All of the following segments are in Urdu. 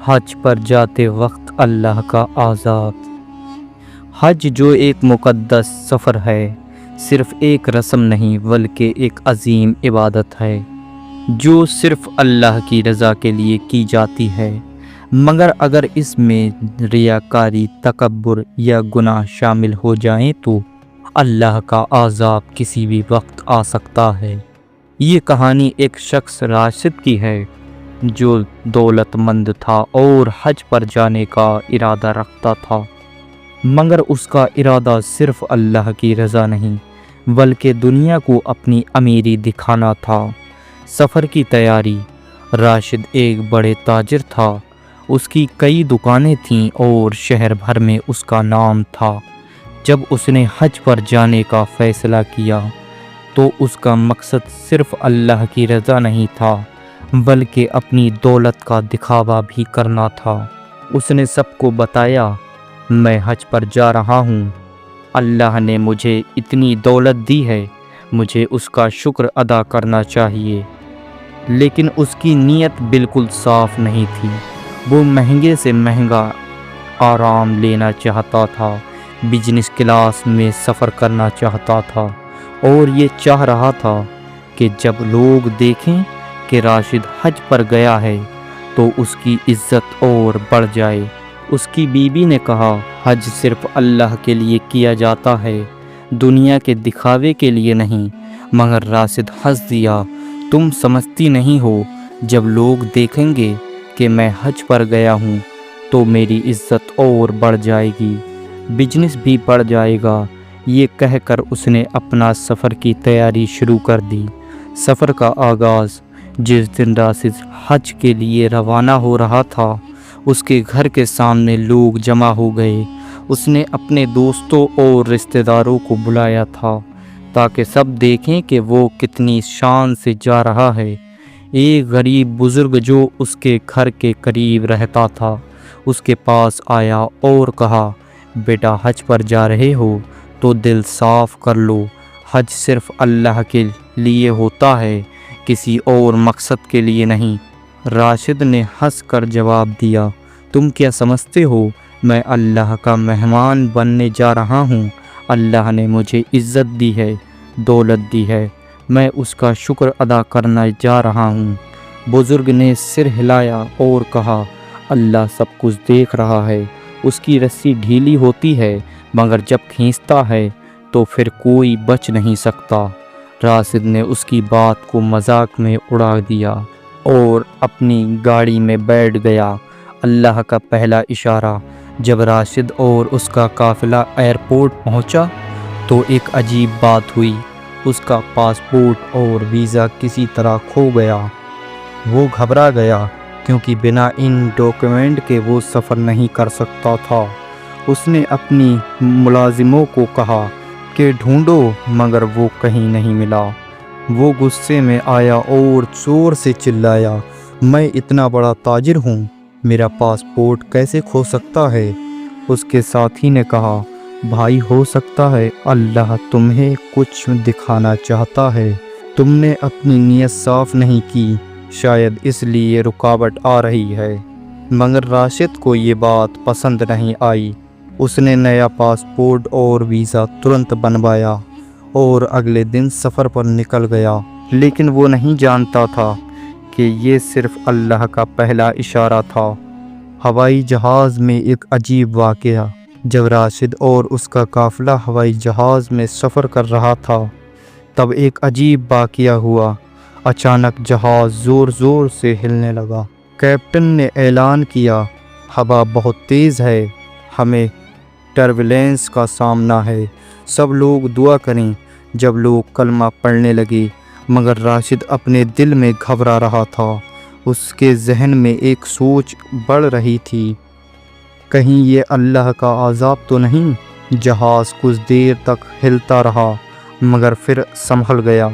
حج پر جاتے وقت اللہ کا عذاب۔ حج جو ایک مقدس سفر ہے، صرف ایک رسم نہیں بلکہ ایک عظیم عبادت ہے جو صرف اللہ کی رضا کے لیے کی جاتی ہے۔ مگر اگر اس میں ریاکاری، تکبر یا گناہ شامل ہو جائیں تو اللہ کا عذاب کسی بھی وقت آ سکتا ہے۔ یہ کہانی ایک شخص راشد کی ہے جو دولت مند تھا اور حج پر جانے کا ارادہ رکھتا تھا، مگر اس کا ارادہ صرف اللہ کی رضا نہیں بلکہ دنیا کو اپنی امیری دکھانا تھا۔ سفر کی تیاری۔ راشد ایک بڑے تاجر تھا، اس کی کئی دکانیں تھیں اور شہر بھر میں اس کا نام تھا۔ جب اس نے حج پر جانے کا فیصلہ کیا تو اس کا مقصد صرف اللہ کی رضا نہیں تھا بلکہ اپنی دولت کا دکھاوا بھی کرنا تھا۔ اس نے سب کو بتایا، میں حج پر جا رہا ہوں، اللہ نے مجھے اتنی دولت دی ہے، مجھے اس کا شکر ادا کرنا چاہیے۔ لیکن اس کی نیت بالکل صاف نہیں تھی۔ وہ مہنگے سے مہنگا آرام لینا چاہتا تھا، بزنس کلاس میں سفر کرنا چاہتا تھا اور یہ چاہ رہا تھا کہ جب لوگ دیکھیں کہ راشد حج پر گیا ہے تو اس کی عزت اور بڑھ جائے۔ اس کی بیوی نے کہا، حج صرف اللہ کے لیے کیا جاتا ہے، دنیا کے دکھاوے کے لیے نہیں۔ مگر راشد ہنس دیا، تم سمجھتی نہیں ہو، جب لوگ دیکھیں گے کہ میں حج پر گیا ہوں تو میری عزت اور بڑھ جائے گی، بزنس بھی بڑھ جائے گا۔ یہ کہہ کر اس نے اپنا سفر کی تیاری شروع کر دی۔ سفر کا آغاز۔ جس دن راشد حج کے لیے روانہ ہو رہا تھا، اس کے گھر کے سامنے لوگ جمع ہو گئے۔ اس نے اپنے دوستوں اور رشتہ داروں کو بلایا تھا تاکہ سب دیکھیں کہ وہ کتنی شان سے جا رہا ہے۔ ایک غریب بزرگ جو اس کے گھر کے قریب رہتا تھا اس کے پاس آیا اور کہا، بیٹا حج پر جا رہے ہو تو دل صاف کر لو، حج صرف اللہ کے لیے ہوتا ہے، کسی اور مقصد کے لیے نہیں۔ راشد نے ہنس کر جواب دیا، تم کیا سمجھتے ہو، میں اللہ کا مہمان بننے جا رہا ہوں، اللہ نے مجھے عزت دی ہے، دولت دی ہے، میں اس کا شکر ادا کرنا جا رہا ہوں۔ بزرگ نے سر ہلایا اور کہا، اللہ سب کچھ دیکھ رہا ہے۔ اس کی رسی ڈھیلی ہوتی ہے مگر جب کھینچتا ہے تو پھر کوئی بچ نہیں سکتا۔ راشد نے اس کی بات کو مذاق میں اڑا دیا اور اپنی گاڑی میں بیٹھ گیا۔ اللہ کا پہلا اشارہ۔ جب راشد اور اس کا قافلہ ایئرپورٹ پہنچا تو ایک عجیب بات ہوئی، اس کا پاسپورٹ اور ویزا کسی طرح کھو گیا۔ وہ گھبرا گیا کیونکہ بنا ان ڈاکیومنٹ کے وہ سفر نہیں کر سکتا تھا۔ اس نے اپنی ملازموں کو کہا کہ ڈھونڈو، مگر وہ کہیں نہیں ملا۔ وہ غصے میں آیا اور زور سے چلایا، میں اتنا بڑا تاجر ہوں، میرا پاسپورٹ کیسے کھو سکتا ہے؟ اس کے ساتھی نے کہا، بھائی ہو سکتا ہے اللہ تمہیں کچھ دکھانا چاہتا ہے، تم نے اپنی نیت صاف نہیں کی، شاید اس لیے رکاوٹ آ رہی ہے۔ مگر راشد کو یہ بات پسند نہیں آئی۔ اس نے نیا پاسپورٹ اور ویزا ترنت بنوایا اور اگلے دن سفر پر نکل گیا۔ لیکن وہ نہیں جانتا تھا کہ یہ صرف اللہ کا پہلا اشارہ تھا۔ ہوائی جہاز میں ایک عجیب واقعہ۔ جب راشد اور اس کا قافلہ ہوائی جہاز میں سفر کر رہا تھا تب ایک عجیب واقعہ ہوا۔ اچانک جہاز زور زور سے ہلنے لگا۔ کیپٹن نے اعلان کیا، ہوا بہت تیز ہے، ہمیں ٹربولینس کا سامنا ہے، سب لوگ دعا کریں۔ جب لوگ کلمہ پڑھنے لگے مگر راشد اپنے دل میں گھبرا رہا تھا۔ اس کے ذہن میں ایک سوچ بڑھ رہی تھی، کہیں یہ اللہ کا عذاب تو نہیں؟ جہاز کچھ دیر تک ہلتا رہا مگر پھر سنبھل گیا۔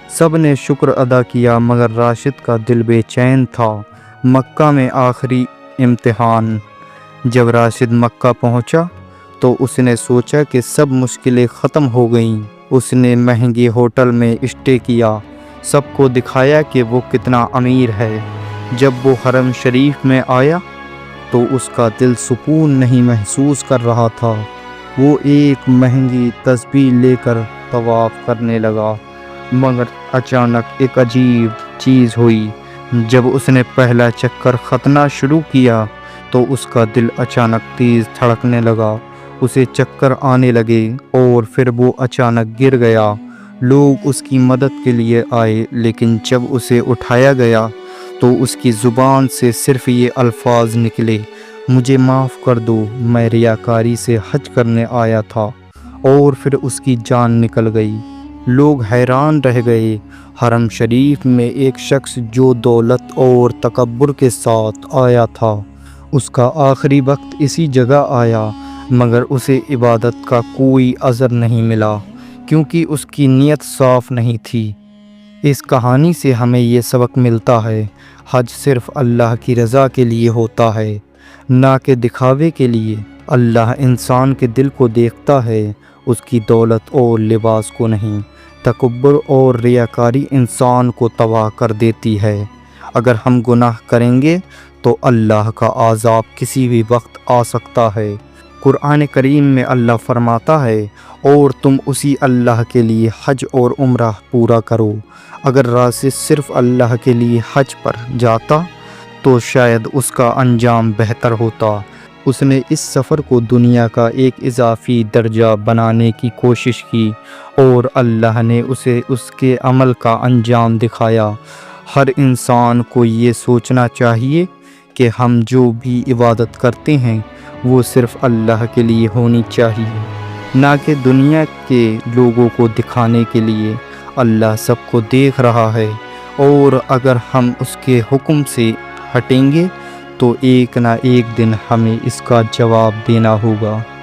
سب نے شکر ادا کیا مگر راشد کا دل بے چین تھا۔ مکہ میں آخری امتحان۔ جب راشد مکہ پہنچا تو اس نے سوچا کہ سب مشکلیں ختم ہو گئیں۔ اس نے مہنگے ہوٹل میں اسٹے کیا، سب کو دکھایا کہ وہ کتنا امیر ہے۔ جب وہ حرم شریف میں آیا تو اس کا دل سکون نہیں محسوس کر رہا تھا۔ وہ ایک مہنگی تسبیح لے کر طواف کرنے لگا، مگر اچانک ایک عجیب چیز ہوئی۔ جب اس نے پہلا چکر ختنا شروع کیا تو اس کا دل اچانک تیز دھڑکنے لگا، اسے چکر آنے لگے اور پھر وہ اچانک گر گیا۔ لوگ اس کی مدد کے لیے آئے، لیکن جب اسے اٹھایا گیا تو اس کی زبان سے صرف یہ الفاظ نکلے، مجھے معاف کر دو، میں ریاکاری سے حج کرنے آیا تھا، اور پھر اس کی جان نکل گئی۔ لوگ حیران رہ گئے۔ حرم شریف میں ایک شخص جو دولت اور تکبر کے ساتھ آیا تھا، اس کا آخری وقت اسی جگہ آیا، مگر اسے عبادت کا کوئی اثر نہیں ملا، کیونکہ اس کی نیت صاف نہیں تھی۔ اس کہانی سے ہمیں یہ سبق ملتا ہے، حج صرف اللہ کی رضا کے لیے ہوتا ہے، نہ کہ دکھاوے کے لیے۔ اللہ انسان کے دل کو دیکھتا ہے، اس کی دولت اور لباس کو نہیں۔ تکبر اور ریاکاری انسان کو تباہ کر دیتی ہے۔ اگر ہم گناہ کریں گے تو اللہ کا عذاب کسی بھی وقت آ سکتا ہے۔ قرآن کریم میں اللہ فرماتا ہے، اور تم اسی اللہ کے لیے حج اور عمرہ پورا کرو۔ اگر راضی صرف اللہ کے لیے حج پر جاتا تو شاید اس کا انجام بہتر ہوتا۔ اس نے اس سفر کو دنیا کا ایک اضافی درجہ بنانے کی کوشش کی، اور اللہ نے اسے اس کے عمل کا انجام دکھایا۔ ہر انسان کو یہ سوچنا چاہیے کہ ہم جو بھی عبادت کرتے ہیں وہ صرف اللہ کے لیے ہونی چاہیے، نہ کہ دنیا کے لوگوں کو دکھانے کے لیے۔ اللہ سب کو دیکھ رہا ہے، اور اگر ہم اس کے حکم سے ہٹیں گے تو ایک نہ ایک دن ہمیں اس کا جواب دینا ہوگا۔